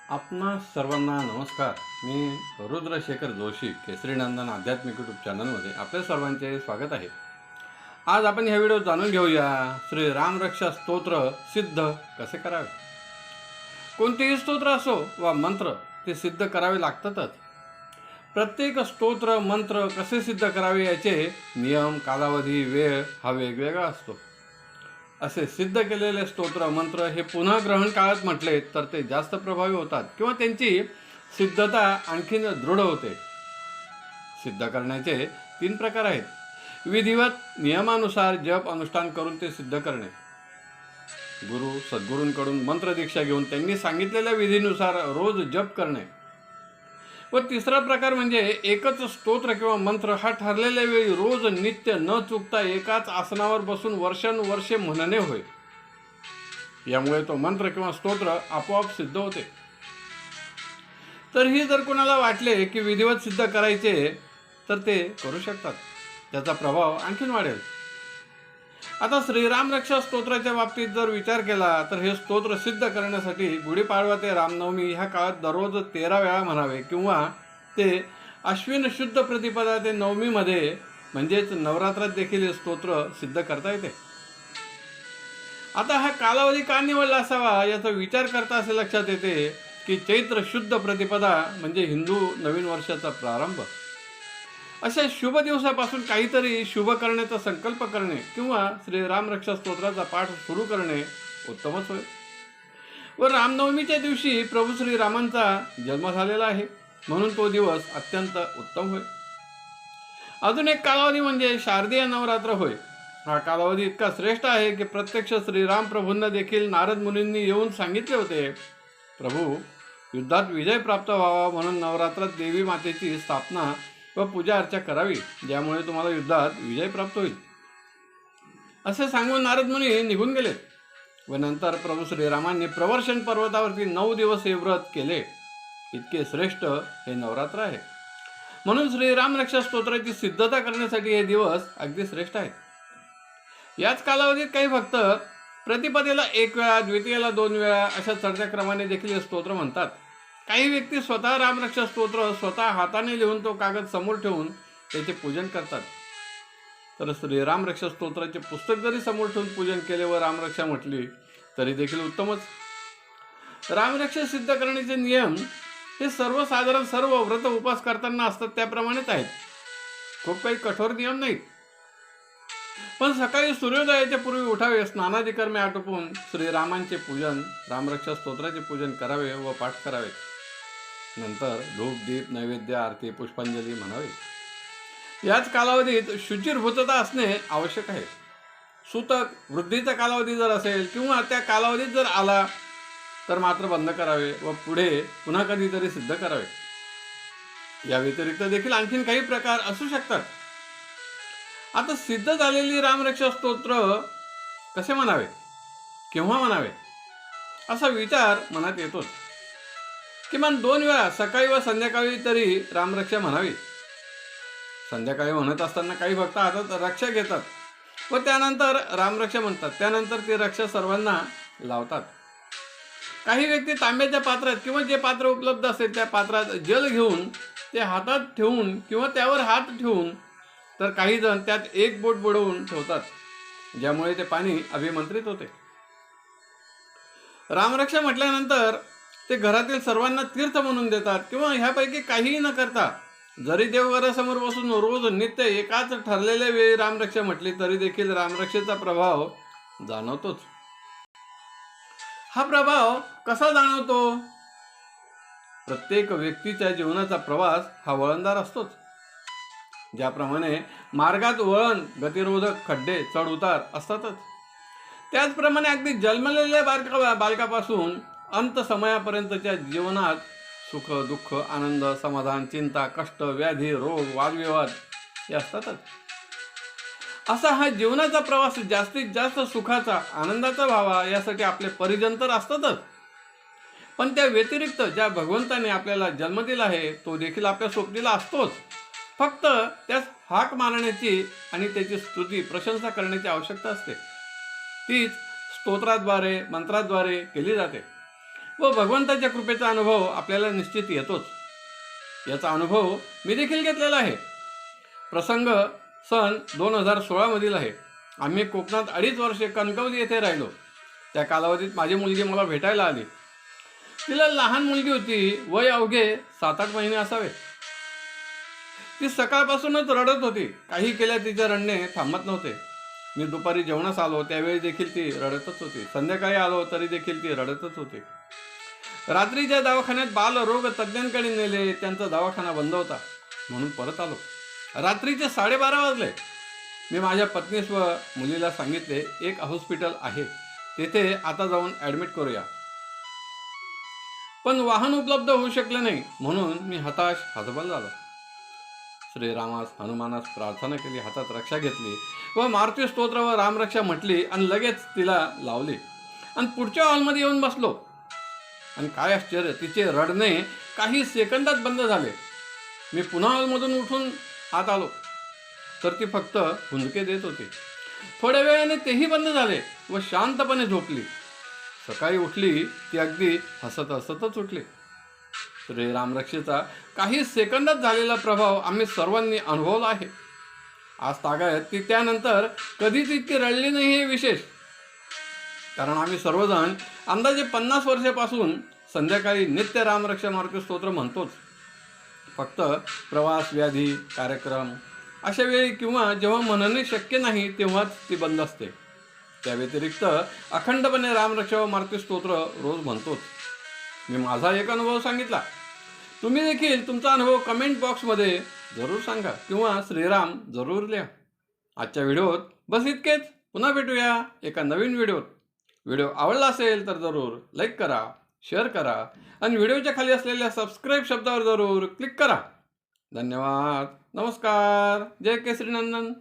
आपणा सर्वांना नमस्कार. मी रुद्रशेखर जोशी केसरीनंदन आध्यात्मिक यूट्यूब चॅनलमध्ये आपल्या सर्वांचे स्वागत आहे. आज आपण ह्या व्हिडिओ जाणून घेऊया श्री रामरक्षा स्तोत्र सिद्ध कसे करावे. कोणतेही स्तोत्र असो वा मंत्र ते सिद्ध करावे लागतातच. प्रत्येक स्तोत्र मंत्र कसे सिद्ध करावे याचे नियम कालावधी वेळ हा वेगवेगळा असतो. असे सिद्ध केलेले स्तोत्र मंत्र हे पुन्हा ग्रहण काळात म्हटले तर ते जास्त प्रभावी होतात किंवा त्यांची सिद्धता आणखीन दृढ होते. सिद्ध करण्याचे 3 प्रकार आहेत. विधिवत नियमानुसार जप अनुष्ठान करून ते सिद्ध करणे, गुरु सद्गुरूंकडून मंत्र दीक्षा घेऊन त्यांनी सांगितलेल्या विधीनुसार रोज जप करणे व तिसरा प्रकार म्हणजे एकच स्तोत्र किंवा मंत्र हा ठरलेल्या वेळी रोज नित्य न चुकता एकाच आसनावर बसून वर्षानुवर्षे म्हणणे होय. यामुळे तो मंत्र किंवा स्तोत्र आपोआप सिद्ध होते. तरीही जर कोणाला वाटले की विधिवत सिद्ध करायचे तर ते करू शकतात. त्याचा प्रभाव आणखीन वाढेल. आता श्रीराम रक्षा स्तोत्राच्या बाबतीत जर विचार केला तर हे स्तोत्र सिद्ध करण्यासाठी गुढीपाडवा ते रामनवमी ह्या काळात दररोज 13 वेळा म्हणावे किंवा ते अश्विन शुद्ध प्रतिपदा ते नवमीमध्ये म्हणजेच नवरात्रात देखील हे स्तोत्र सिद्ध करता येते. आता हा कालावधी का निवडला असावा याचा विचार करता असे लक्षात येते की चैत्र शुद्ध प्रतिपदा म्हणजे हिंदू नवीन वर्षाचा प्रारंभ. अशा शुभ दिवसापासून काहीतरी शुभ करण्याचा संकल्प करणे किंवा श्रीराम रक्षा स्तोत्राचा पाठ सुरू करणे उत्तमच होय. व रामनवमीच्या दिवशी प्रभू श्रीरामांचा जन्म झालेला आहे म्हणून तो दिवस अत्यंत उत्तम होय. अजून एक कालावधी म्हणजे शारदीय नवरात्र होय. हा कालावधी इतका श्रेष्ठ आहे की प्रत्यक्ष श्रीराम प्रभूंना देखील नारद मुनींनी येऊन सांगितले होते, प्रभू युद्धात विजय प्राप्त व्हावा म्हणून नवरात्रात देवी मातेची स्थापना व पूजा अर्चा करावी, ज्यामुळे तुम्हाला युद्धात विजय प्राप्त होईल. असे सांगून नारद मुनी निघून गेले व नंतर प्रभू श्रीरामांनी प्रवर्षण पर्वतावरती 9 दिवस हे व्रत केले. इतके श्रेष्ठ हे नवरात्र आहे. म्हणून श्रीराम रक्षा स्तोत्राची सिद्धता करण्यासाठी हे दिवस अगदी श्रेष्ठ आहेत. याच कालावधीत काही भक्त प्रतिपदेला 1 वेळा, द्वितीयेला 2 वेळा अशा चढत्या क्रमाने देखील हे स्तोत्र म्हणतात. काही व्यक्ती स्वतः रामरक्षा स्तोत्र स्वतः हाताने लिहून तो कागद समोर ठेवून त्याचे पूजन करतात. तर श्रीराम रक्षा स्तोत्राचे पुस्तक जरी समोर ठेवून पूजन केले व रामरक्षा म्हटली तरी देखील उत्तमच. रामरक्षा सिद्ध करण्याचे नियम हे सर्वसाधारण सर्व व्रत उपास करताना असतात त्याप्रमाणेच आहेत. खूप काही कठोर नियम नाहीत. पण सकाळी सूर्योदयाच्या पूर्वी उठावे, स्नानादी कर्मे आटोपून श्रीरामांचे पूजन, रामरक्षा स्तोत्राचे पूजन करावे व पाठ करावे. नंतर धूप दीप नैवेद्य आरती पुष्पांजली म्हणावी. याच कालावधीत शुचिर्भूतता असणे आवश्यक आहे. सूतक वृद्धीचा कालावधी जर असेल किंवा त्या कालावधीत जर आला तर मात्र बंद करावे व पुढे पुन्हा कधीतरी सिद्ध करावे. या व्यतिरिक्त देखील आणखीन काही प्रकार असू शकतात. आता सिद्ध झालेली रामरक्षा स्तोत्र कसे म्हणावे, केव्हा म्हणावे असा विचार मनात येतोच. किमान 2 वेळा सकाळी व संध्याकाळी तरी रामरक्षा म्हणावी. संध्याकाळी म्हणत असताना काही भक्त हातात रक्षा घेतात व त्यानंतर रामरक्षा म्हणतात. त्यानंतर ती रक्षा सर्वांना लावतात. काही व्यक्ती तांब्याच्या पात्रात किंवा जे पात्र उपलब्ध असेल त्या पात्रात जल घेऊन ते हातात ठेवून किंवा त्यावर हात ठेवून, तर काही जण त्यात 1 बोट बुडवून ठेवतात, ज्यामुळे ते पाणी अभिमंत्रित होते. रामरक्षा म्हटल्यानंतर ते घरातील सर्वांना तीर्थ म्हणून देतात किंवा ह्यापैकी काहीही न करता जरी देवघरासमोर बसून रोज नित्य एकाच ठरलेल्या वेळी रामरक्षा म्हटली तरी देखील रामरक्षेचा प्रभाव जाणवतोच. हा प्रभाव कसा जाणवतो? प्रत्येक व्यक्तीच्या जीवनाचा प्रवास हा वळणदार असतोच. ज्याप्रमाणे मार्गात वळण, गतिरोधक खड्डे, चढ उतार असतातच, त्याचप्रमाणे अगदी जन्मलेल्या बालकापासून अंत समयापर्यंतच्या जीवनात सुख दुःख आनंद समाधान चिंता कष्ट व्याधी रोग वादविवाद हे असतातच. असा हा जीवनाचा प्रवास जास्तीत जास्त सुखाचा आनंदाचा व्हावा यासाठी आपले परिजन तर असतातच, पण त्या व्यतिरिक्त ज्या भगवंताने आपल्याला जन्म दिला आहे तो देखील आपल्या सोबतीला असतोच. फक्त त्यास हाक मारण्याची आणि त्याची स्तुती प्रशंसा करण्याची आवश्यकता असते. तीच स्तोत्राद्वारे मंत्राद्वारे केली जाते. व भगवंताच्या कृपेचा अनुभव आपल्याला निश्चित येतोच. याचा अनुभव मी देखील घेतलेला आहे. प्रसंग सन 2016 मधील आहे. आम्ही कोकणात 2.5 वर्षे कणकवली येथे राहिलो. त्या कालावधीत माझी मुलगी मला भेटायला आली. तिला लहान मुलगी होती, वय अवघे 7-8 महिने असावे. ती सकाळपासूनच रडत होती. काही केल्या तिचे रडणे थांबत नव्हते. मी दुपारी जेवणास आलो त्यावेळी देखील ती रडतच होती. संध्याकाळी आलो तरी देखील ती रडतच होती. रात्रीच्या दवाखान्यात बालरोग तज्ज्ञांकडे नेले. त्यांचा दवाखाना बंद होता म्हणून परत आलो. रात्रीचे 12:30 वाजले. मी माझ्या पत्नीस व मुलीला सांगितले, एक हॉस्पिटल आहे, तेथे आता जाऊन ॲडमिट करूया. पण वाहन उपलब्ध होऊ शकले नाही म्हणून मी हताश हतबल झालो. श्रीरामास हनुमानास प्रार्थना केली, हातात रक्षा घेतली व मारुती स्तोत्र व रामरक्षा म्हटली आणि लगेच तिला लावली आणि पुढच्या हॉलमध्ये येऊन बसलो. आणि काय आश्चर्य, तिचे रडणे काही सेकंदात बंद झाले. मी पुन्हा हॉलमधून उठून आत आलो तर ती फक्त हुंदके देत होती. थोड्या वेळाने तेही बंद झाले व शांतपणे झोपली. सकाळी उठली ती अगदी हसत हसतच उठली. श्रीरामरक्षेचा काही सेकंदात झालेला प्रभाव आम्ही सर्वांनी अनुभवला आहे. आज तागायत ती त्यानंतर कधीच इतकी रडली नाही हे विशेष. कारण आम्ही सर्वजण अंदाजे 50 वर्षापासून संध्याकाळी नित्य रामरक्षा मारुती स्तोत्र म्हणतोच. फक्त प्रवास, व्याधी, कार्यक्रम अशा वेळी किंवा जेव्हा म्हणणे शक्य नाही तेव्हाच ती बंद असते. त्या व्यतिरिक्त अखंडपणे रामरक्षा व मारुती स्तोत्र रोज म्हणतोच. मी माझा एक अनुभव सांगितला. तुम्ही देखील तुमचा अनुभव कमेंट बॉक्समध्ये जरूर सांगा किंवा श्रीराम जरूर लिहा. आजच्या व्हिडिओत बस इतकेच. पुन्हा भेटूया एका नवीन व्हिडिओत. व्हिडिओ आवडला असेल तर जरूर लाईक करा, शेअर करा आणि व्हिडिओच्या खाली असलेल्या सबस्क्राईब शब्दावर जरूर क्लिक करा. धन्यवाद. नमस्कार. जय केसरी नंदन.